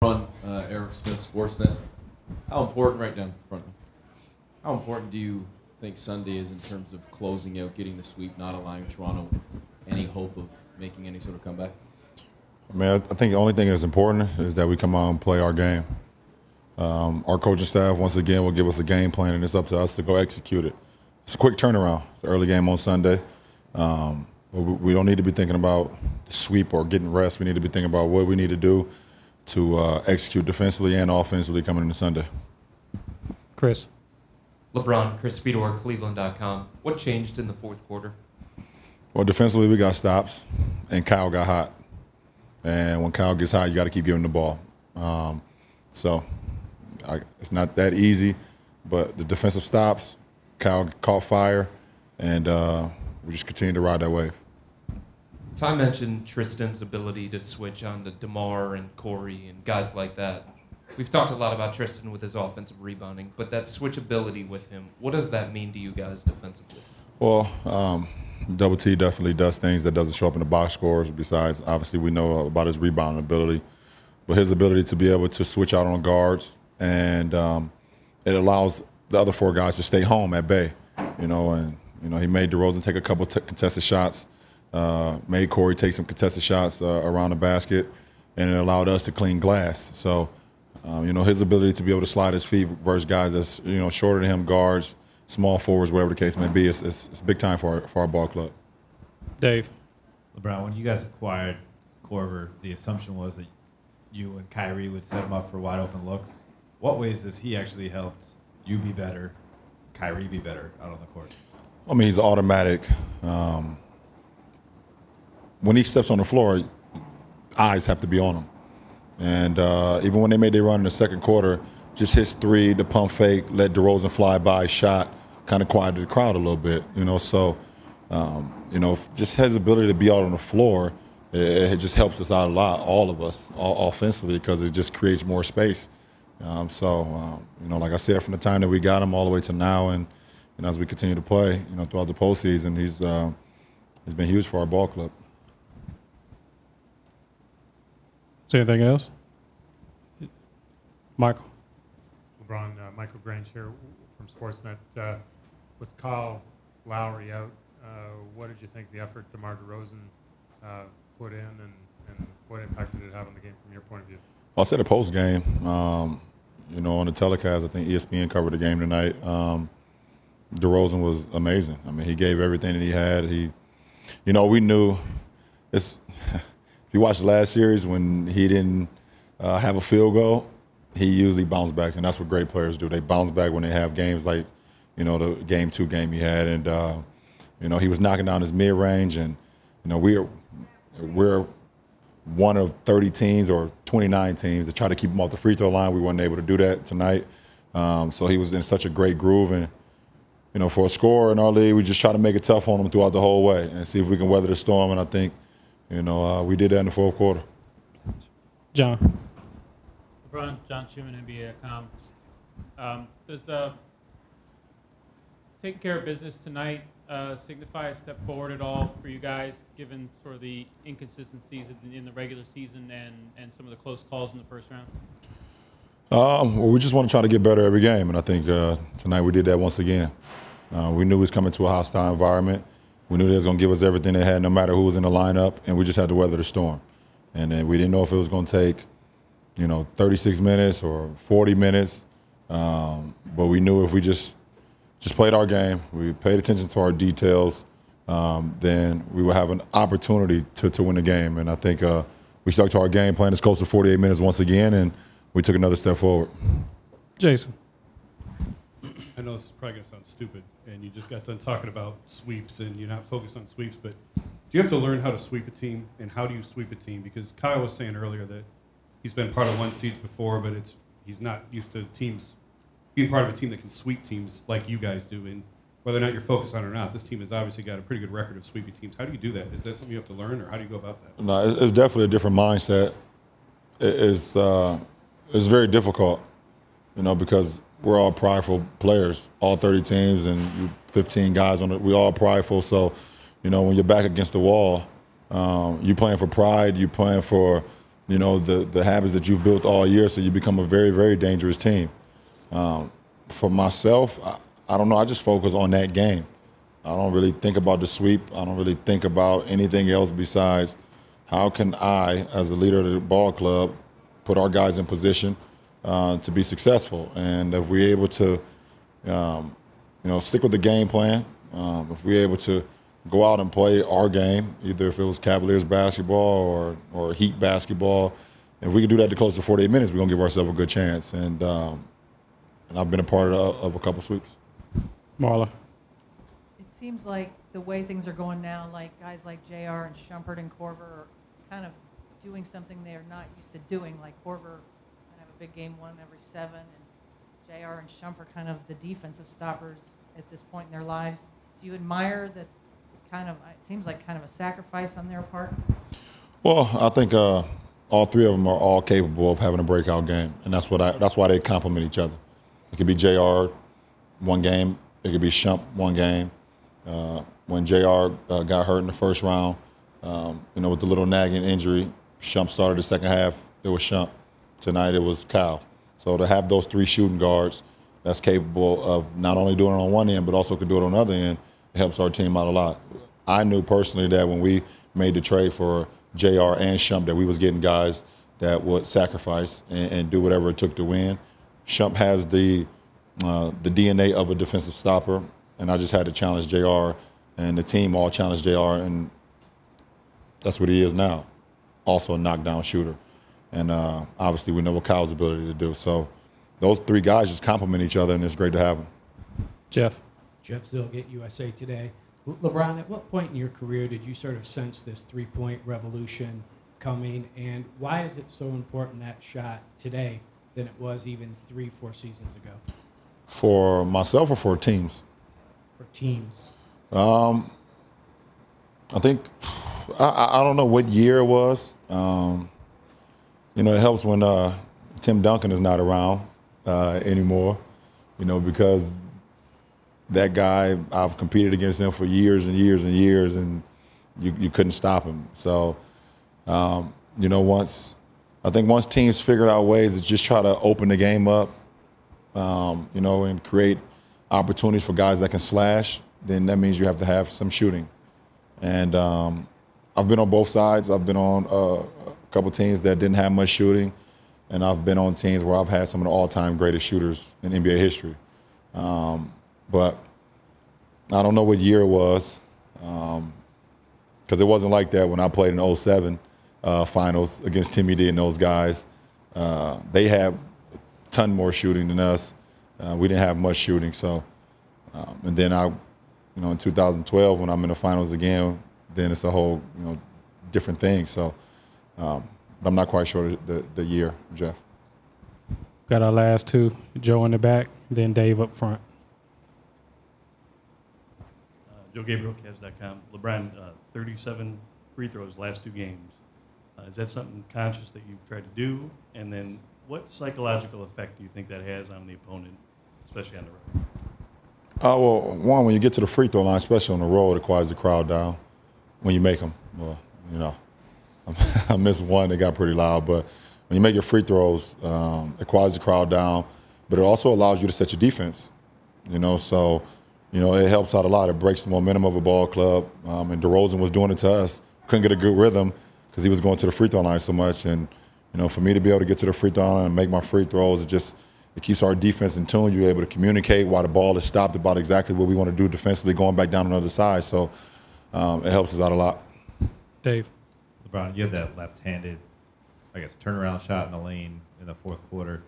Run, Eric Smith, Sportsnet. How important, right down front, how important do you think Sunday is in terms of closing out, getting the sweep, not allowing Toronto any hope of making any sort of comeback? I mean, I think the only thing that's important is that we come out and play our game. Our coaching staff, once again, will give us a game plan, and it's up to us to go execute it. It's a quick turnaround. It's an early game on Sunday. We don't need to be thinking about the sweep or getting rest. We need to be thinking about what we need to do to execute defensively and offensively coming into Sunday. Chris. LeBron, Chris Fedor, Cleveland.com. What changed in the fourth quarter? Well, defensively, we got stops, and Kyle got hot. And when Kyle gets hot, you got to keep giving the ball. It's not that easy, but the defensive stops, Kyle caught fire, and we just continue to ride that wave. Ty mentioned Tristan's ability to switch on to DeMar and Corey and guys like that. We've talked a lot about Tristan with his offensive rebounding, but that switchability with him, what does that mean to you guys defensively? Well, Double T definitely does things that doesn't show up in the box scores. Besides, obviously, we know about his rebounding ability, but his ability to be able to switch out on guards, and it allows the other four guys to stay home at bay. He made DeRozan take a couple contested shots, made Corey take some contested shots around the basket, and it allowed us to clean glass. So, his ability to be able to slide his feet versus guys that's shorter than him, guards, small forwards, whatever the case may be, it's big time for our ball club. Dave. LeBron, when you guys acquired Korver, the assumption was that you and Kyrie would set him up for wide open looks. What ways has he actually helped you be better, Kyrie be better out on the court? I mean, he's automatic. When he steps on the floor, eyes have to be on him. And even when they made their run in the second quarter, just his three, the pump fake, let DeRozan fly by, shot, kind of quieted the crowd a little bit. Just his ability to be out on the floor, it just helps us out a lot, all of us, offensively, because it just creates more space. Like I said, from the time that we got him all the way to now, and as we continue to play, throughout the postseason, he's been huge for our ball club. Is there anything else? Michael. LeBron, Michael Grange here from Sportsnet. With Kyle Lowry out, what did you think the effort DeMar DeRozan put in, and what impact did it have on the game from your point of view? I'll say the post game. On the telecast, I think ESPN covered the game tonight. DeRozan was amazing. I mean, he gave everything that he had. We knew it's. If you watched the last series when he didn't have a field goal, he usually bounced back, and that's what great players do. They bounce back when they have games like, the Game 2 game he had, and he was knocking down his mid-range, and we're one of 30 teams or 29 teams that try to keep him off the free throw line. We weren't able to do that tonight, so he was in such a great groove, and for a scorer in our league, we just try to make it tough on him throughout the whole way and see if we can weather the storm. And I think, we did that in the fourth quarter. John. LeBron, John Schumann, NBA.com. Does taking care of business tonight signify a step forward at all for you guys, given sort of the inconsistencies in the regular season and some of the close calls in the first round? We just want to try to get better every game, and I think tonight we did that once again. We knew we was coming to a hostile environment. We knew they was going to give us everything they had, no matter who was in the lineup, and we just had to weather the storm. And then we didn't know if it was going to take, 36 minutes or 40 minutes, but we knew if we just played our game, we paid attention to our details, then we would have an opportunity to win the game. And I think we stuck to our game plan. It's close to 48 minutes once again, and we took another step forward. Jason. I know this is probably going to sound stupid, and you just got done talking about sweeps, and you're not focused on sweeps, but do you have to learn how to sweep a team, and how do you sweep a team? Because Kyle was saying earlier that he's been part of one seeds before, but he's not used to teams being part of a team that can sweep teams like you guys do. And whether or not you're focused on it or not, this team has obviously got a pretty good record of sweeping teams. How do you do that? Is that something you have to learn, or how do you go about that? No, it's definitely a different mindset. It's very difficult, because we're all prideful players, all 30 teams and 15 guys on it. We're all prideful. So, when you're back against the wall, you're playing for pride. You're playing for the habits that you've built all year, so you become a very, very dangerous team. For myself, I don't know. I just focus on that game. I don't really think about the sweep. I don't really think about anything else besides how can I, as a leader of the ball club, put our guys in position to be successful. And if we're able to, stick with the game plan, if we're able to go out and play our game, either if it was Cavaliers basketball or Heat basketball, if we can do that to close to 48 minutes, we're going to give ourselves a good chance. And I've been a part of a couple sweeps. Marla. It seems like the way things are going now, like guys like JR and Shumpert and Korver are kind of doing something they're not used to doing. Like Korver is going to have a big game 1 every 7, and JR and Shumpert kind of the defensive stoppers at this point in their lives. Do you admire that it seems like kind of a sacrifice on their part? Well, I think all three of them are all capable of having a breakout game, and that's why they complement each other. It could be JR one game, it could be Shump one game. When JR got hurt in the first round, with the little nagging injury, Shump started the second half. It was Shump. Tonight it was Kyle. So to have those 3 shooting guards that's capable of not only doing it on one end, but also could do it on the other end, it helps our team out a lot. I knew personally that when we made the trade for JR and Shump that we was getting guys that would sacrifice and do whatever it took to win. Shump has the DNA of a defensive stopper, and I just had to challenge JR, and the team all challenged JR, and that's what he is now, also a knockdown shooter. And obviously we know what Kyle's ability to do. So those 3 guys just complement each other, and it's great to have them. Jeff. Jeff Zillgate, USA Today. LeBron, at what point in your career did you sort of sense this 3-point revolution coming, and why is it so important, that shot today, than it was even 3-4 seasons ago? For myself or for teams? For teams. I think, I don't know what year it was. It helps when Tim Duncan is not around anymore, because that guy, I've competed against him for years and years and years, and you couldn't stop him. So, once teams figured out ways to just try to open the game up, and create opportunities for guys that can slash, then that means you have to have some shooting. And I've been on both sides. I've been on a couple teams that didn't have much shooting, and I've been on teams where I've had some of the all-time greatest shooters in NBA history. But I don't know what year it was, because it wasn't like that when I played in the 07 finals against Timmy D and those guys. They had a ton more shooting than us. We didn't have much shooting. So, and then in 2012 when I'm in the finals again, then it's a whole different thing. So, but I'm not quite sure the year, Jeff. Got our last 2, Joe in the back, then Dave up front. Joe Gabriel, Cavs.com. LeBron, 37 free throws last 2 games. Is that something conscious that you've tried to do? And then what psychological effect do you think that has on the opponent, especially on the road? Well, one, when you get to the free throw line, especially on the road, it quiets the crowd down when you make them. Well, I missed one that got pretty loud, but when you make your free throws, it quiets the crowd down, but it also allows you to set your defense, so it helps out a lot. It breaks the momentum of a ball club, and DeRozan was doing it to us. Couldn't get a good rhythm because he was going to the free throw line so much, and for me to be able to get to the free throw line and make my free throws, it keeps our defense in tune. You're able to communicate while the ball is stopped about exactly what we want to do defensively, going back down on the other side. So it helps us out a lot. Dave. LeBron, you had that left-handed, turnaround shot in the lane in the 4th quarter.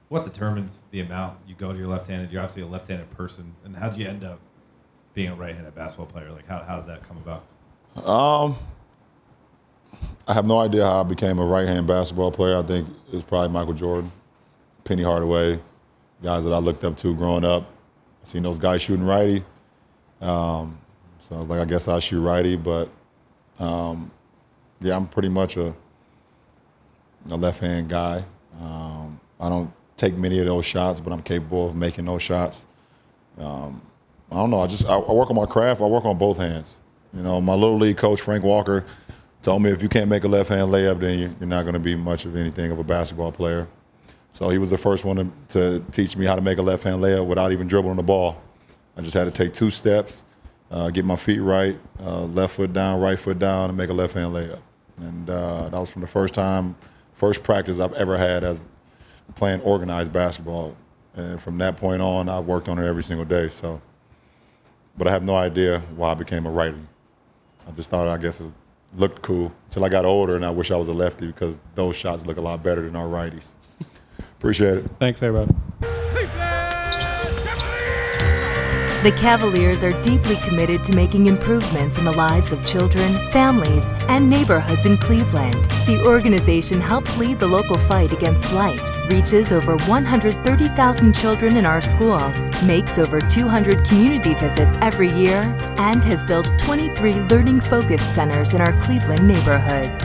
What determines the amount you go to your left-handed? You're obviously a left-handed person, and how did you end up being a right-handed basketball player? How did that come about? I have no idea how I became a right-hand basketball player. I think it was probably Michael Jordan, Penny Hardaway, guys that I looked up to growing up. I seen those guys shooting righty. So I was like, I guess I'll shoot righty. But, I'm pretty much a left-hand guy. I don't take many of those shots, but I'm capable of making those shots. I don't know. I work on my craft. I work on both hands. My little league coach, Frank Walker, told me if you can't make a left-hand layup, then you're not going to be much of anything of a basketball player. So he was the first one to teach me how to make a left-hand layup without even dribbling the ball. I just had to take 2 steps, get my feet right, left foot down, right foot down, and make a left-hand layup. And that was from the first practice I've ever had as playing organized basketball. And from that point on, I worked on it every single day. So, but I have no idea why I became a righty. I just thought, I guess, it looked cool until I got older, and I wish I was a lefty because those shots look a lot better than our righties. Appreciate it. Thanks, everybody. The Cavaliers are deeply committed to making improvements in the lives of children, families, and neighborhoods in Cleveland. The organization helps lead the local fight against blight, reaches over 130,000 children in our schools, makes over 200 community visits every year, and has built 23 learning focus centers in our Cleveland neighborhoods.